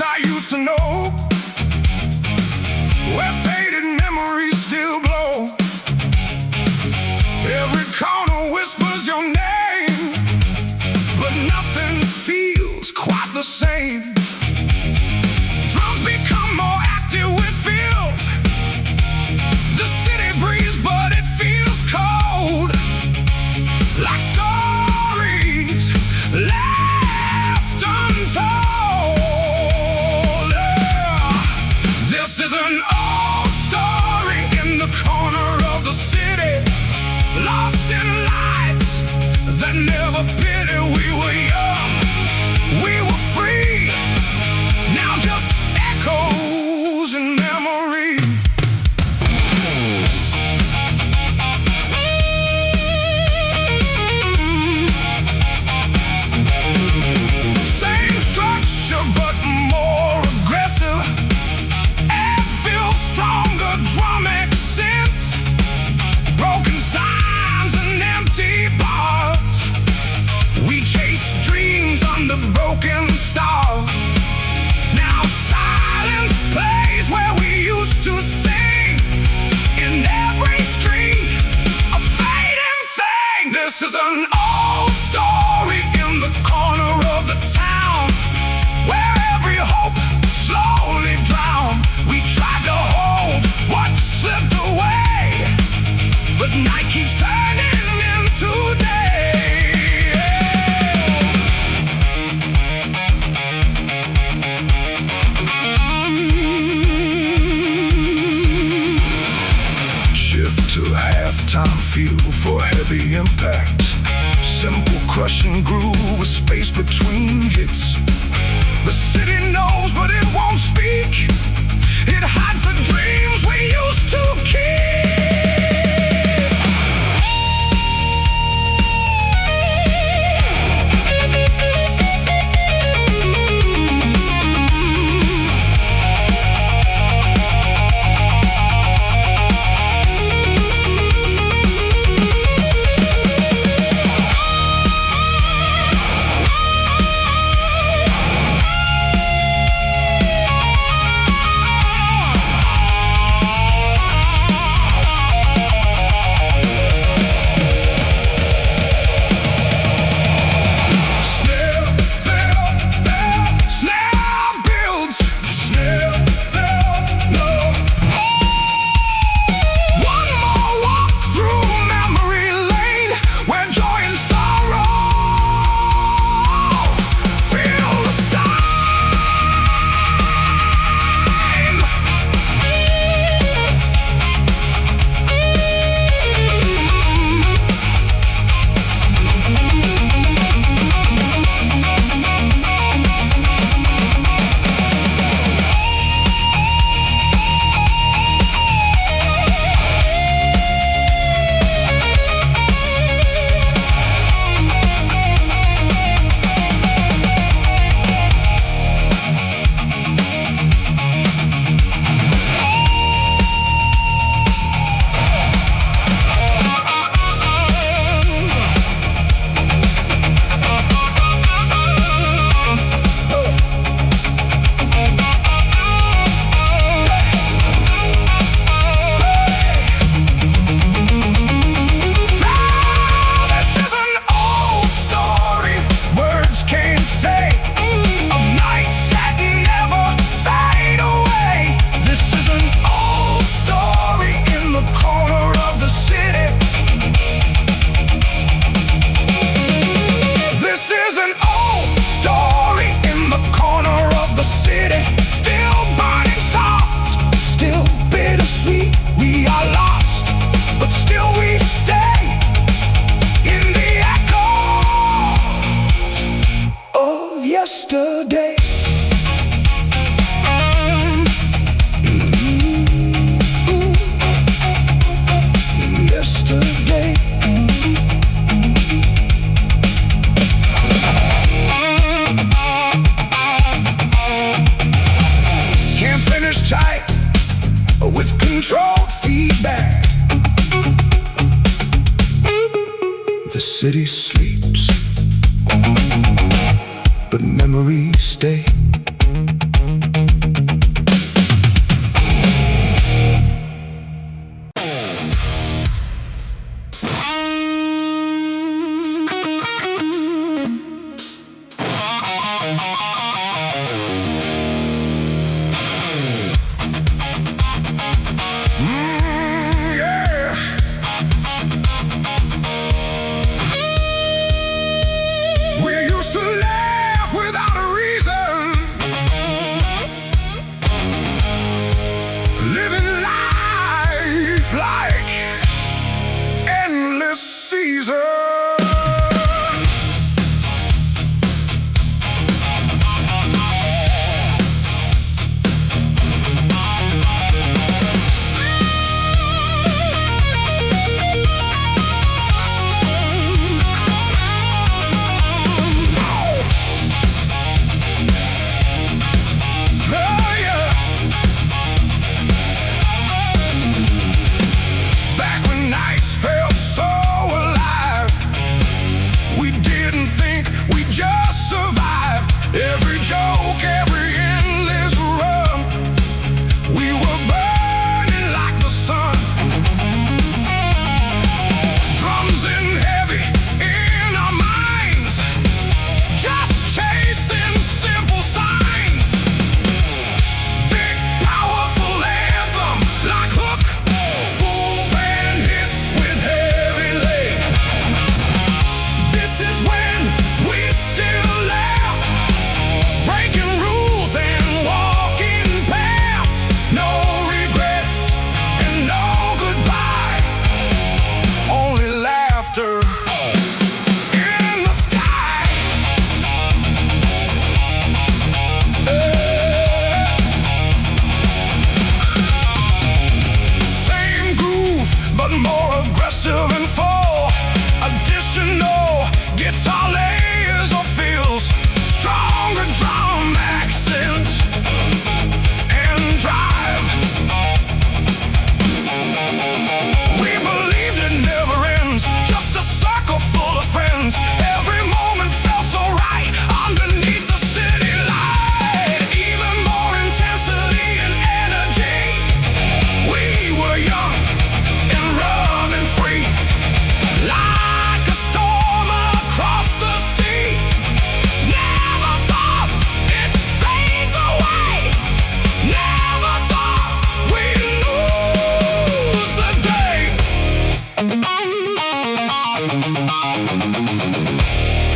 I used to know, where faded memories still glow. Every corner whispers your name, but nothing feels quite the same. Drums become more active with feels. The city breathes, but it feels cold, like stories left untold. Never pity, we were young, we were free. Now just echoes in memory. Same structure but more aggressive. Air feels stronger, drum accents, broken signs and empty bars. We chase dreams under broken stars. Now silence plays where we used to sing. In every street, a fading thing. This is an old story in the corner of the town, where every hope slowly drowned. We tried to hold what slipped away, but night keeps turning into day. Simple crushing groove with space between hits. The city knows but it won't speak. It hides the dreams we used to keep. Yesterday. Yesterday. Can't finish tight with controlled feedback. The city sleeps, but memories stay. We used to laugh without a reason.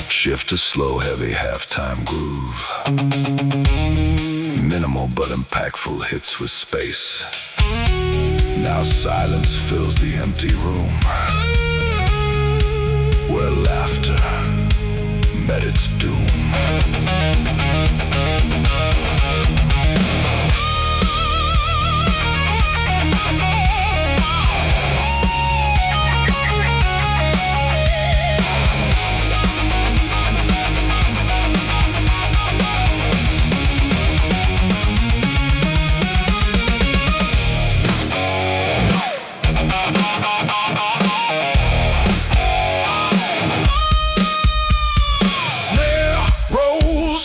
Shift to slow, heavy halftime groove. Minimal but impactful hits with space. Now silence fills the empty room, where laughter met its doom. Snare rolls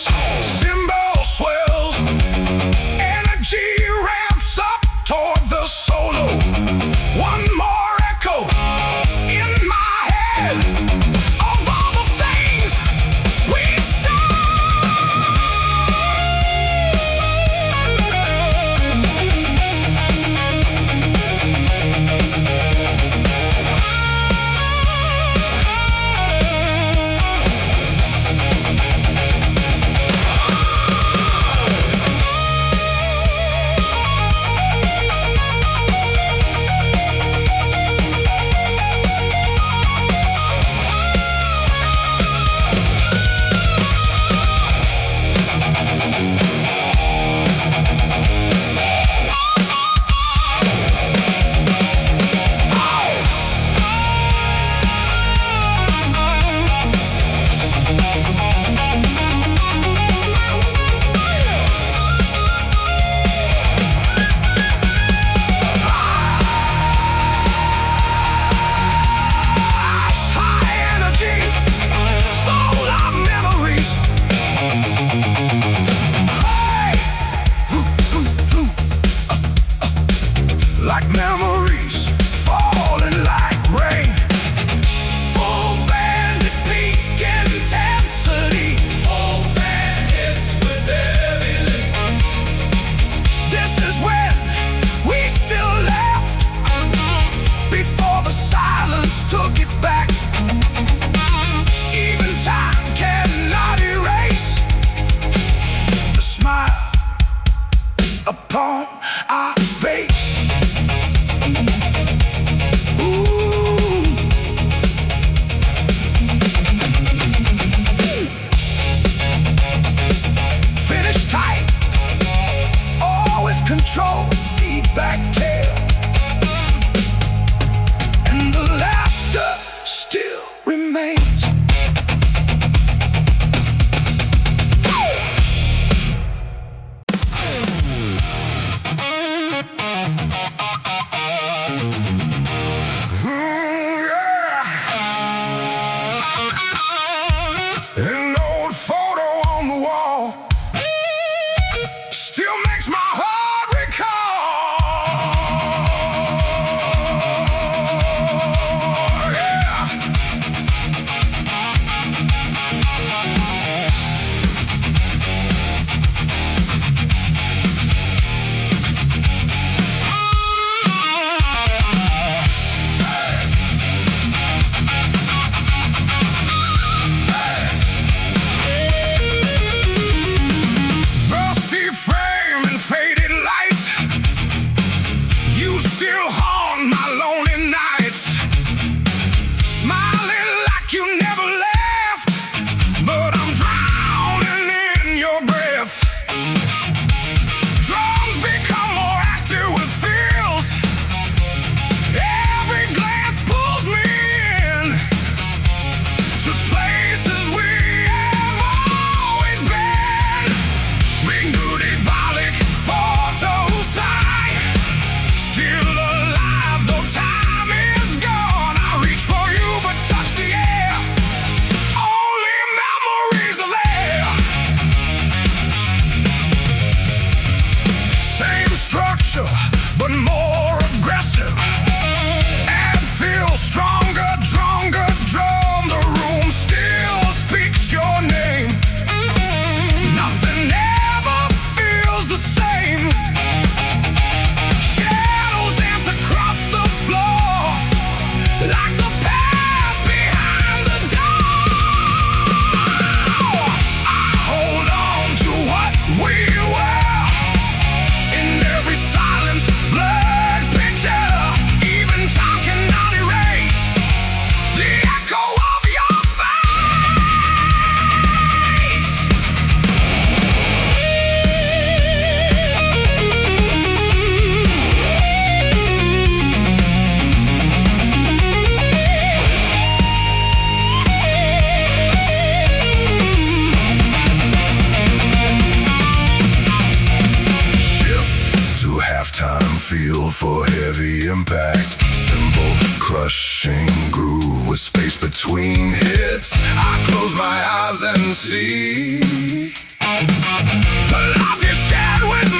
close my eyes and see the love you shared with me.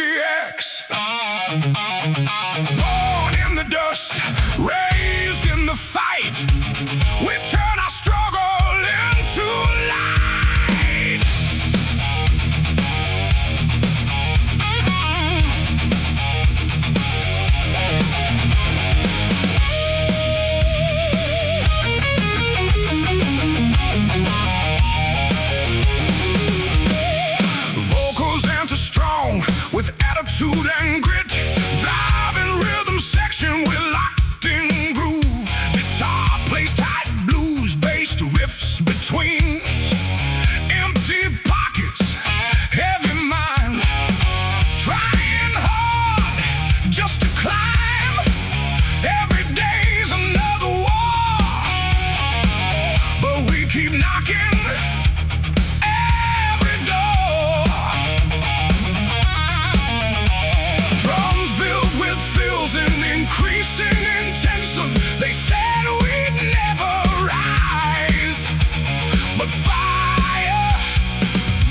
X. Born in the dust, raised in the fight, we turn our struggle into light. Vocals enter strong with attitude and grit. Driving rhythm section, we're locked in groove. Guitar plays tight, blues bass to riffs between. Empty pockets, heavy mind, trying hard just to climb. Every day's another war, but we keep knocking every door. Drums built with fills and increasing intention. They said we'd never rise, but fire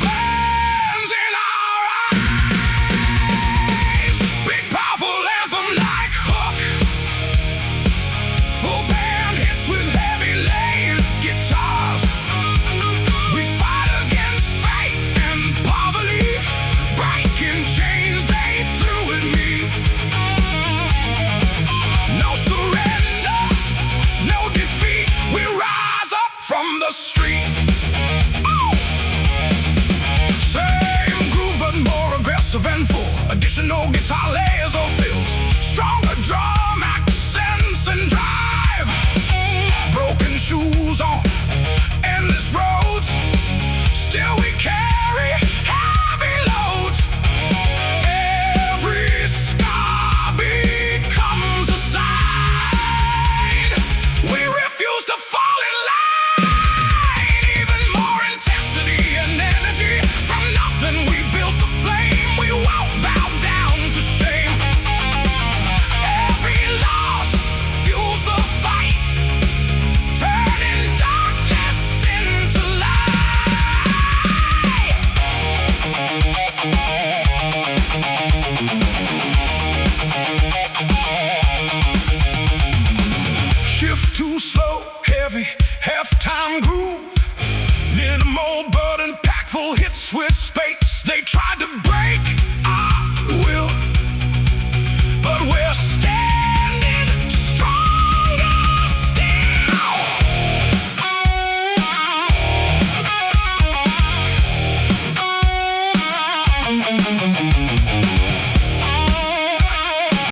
burns in our eyes. Big powerful anthem like Hook, full band hits with heavy laid guitars. We fight against fate and poverty, breaking chains they threw at me. No surrender, no defeat, we rise up from the street. Oh! Same groove but more aggressive and full. Additional guitar layers or fills, stronger drum accents and drive. Broken shoes on endless roads, still we carry heavy loads. Every scar becomes a sign. We refuse to fall in line. Even more intensity and energy. From nothing we built the flame. We won't bow down to shame. Every loss fuels the fight, turning darkness into light. Shift too slow, heavy, halftime groove. Little more but impactful hits with space.